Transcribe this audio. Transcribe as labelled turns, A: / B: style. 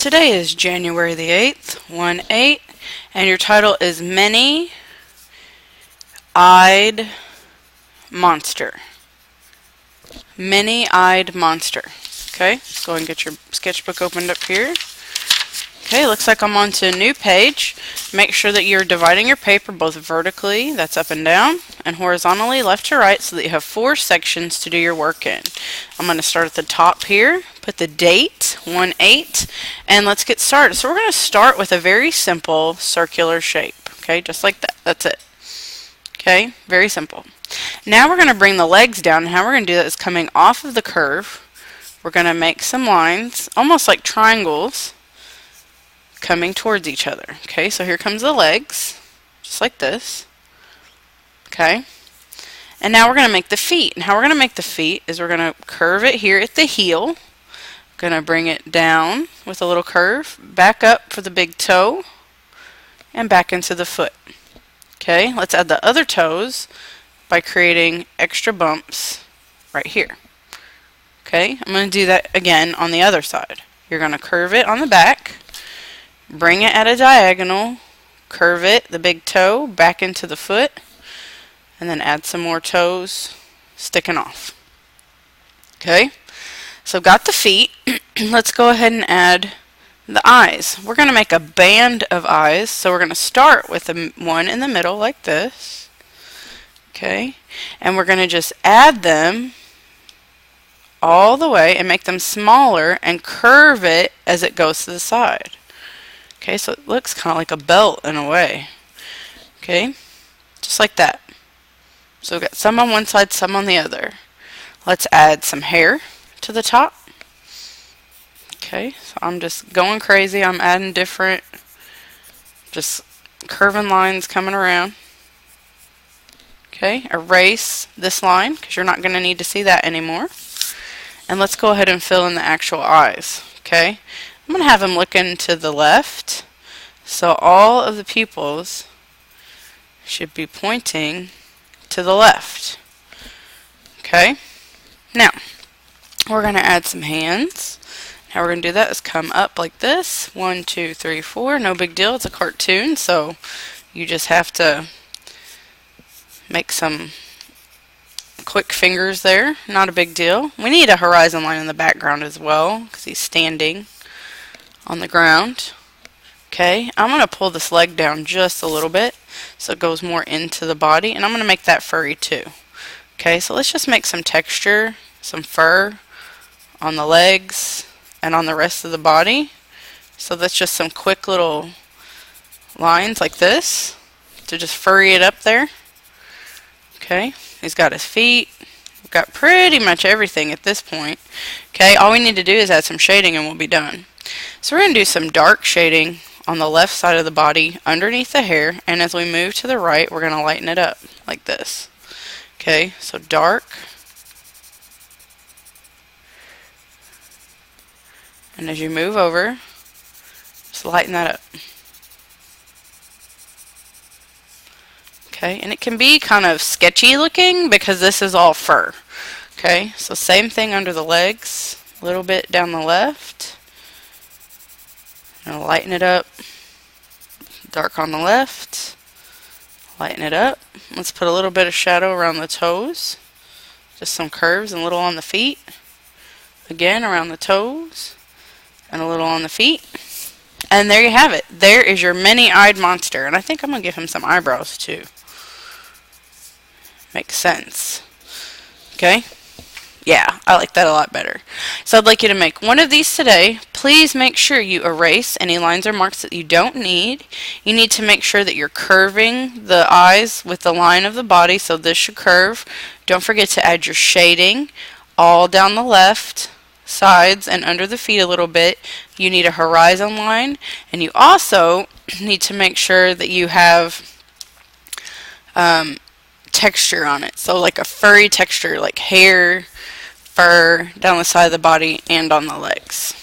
A: Today is January the 8th, 1/8, and your title is Many-Eyed Monster. Many-Eyed Monster. Okay, go ahead and get your sketchbook opened up here. Okay, looks like I'm on to a new page. Make sure that you're dividing your paper both vertically, that's up and down, and horizontally, left to right, so that you have 4 sections to do your work in. I'm going to start at the top here, put the date, 1/8, and let's get started. So we're going to start with a very simple circular shape. Okay, just like that. That's it. Okay, very simple. Now we're going to bring the legs down, and how we're going to do that is coming off of the curve. We're going to make some lines, almost like triangles, coming towards each other. Okay, so here comes the legs, just like this. Okay, and now we're going to make the feet. And how we're going to make the feet is we're going to curve it here at the heel. Going to bring it down with a little curve, back up for the big toe, and back into the foot. Okay, let's add the other toes by creating extra bumps right here. Okay, I'm going to do that again on the other side. You're going to curve it on the back, bring it at a diagonal, curve it, the big toe, back into the foot, and then add some more toes sticking off. Okay, so got the feet. Let's go ahead and add the eyes. We're going to make a band of eyes, so we're going to start with the one in the middle like this. Okay, and we're going to just add them all the way and make them smaller and curve it as it goes to the side. Okay, so it looks kind of like a belt in a way. Okay, just like that. So we've got some on one side, some on the other. Let's add some hair to the top. Okay, so I'm just going crazy. I'm adding different, just curving lines coming around. Okay, erase this line because you're not going to need to see that anymore. And let's go ahead and fill in the actual eyes. Okay, I'm going to have them looking to the left, so all of the pupils should be pointing to the left. Okay, now we're going to add some hands. How we're going to do that is come up like this, 1, 2, 3, 4, no big deal, it's a cartoon, so you just have to make some quick fingers there, not a big deal. We need a horizon line in the background as well, because he's standing on the ground. Okay, I'm going to pull this leg down just a little bit so it goes more into the body, and I'm going to make that furry too. Okay, so let's just make some texture, some fur on the legs and on the rest of the body. So that's just some quick little lines like this to just furry it up there. Okay, he's got his feet. We've got pretty much everything at this point. Okay, all we need to do is add some shading and we'll be done. So we're going to do some dark shading on the left side of the body underneath the hair, and as we move to the right we're going to lighten it up like this. Okay, so dark, and as you move over, just lighten that up. Okay, and it can be kind of sketchy looking because this is all fur. Okay, so same thing under the legs, a little bit down the left. And lighten it up. Dark on the left. Lighten it up. Let's put a little bit of shadow around the toes. Just some curves and a little on the feet. Again, around the toes. And a little on the feet. And there you have it. There is your many-eyed monster. And I think I'm going to give him some eyebrows too. Makes sense. Okay? Yeah, I like that a lot better. So I'd like you to make one of these today. Please make sure you erase any lines or marks that you don't need. You need to make sure that you're curving the eyes with the line of the body, so this should curve. Don't forget to add your shading all down the left sides and under the feet a little bit. You need a horizon line, and you also need to make sure that you have texture on it. So like a furry texture, like hair, fur down the side of the body and on the legs.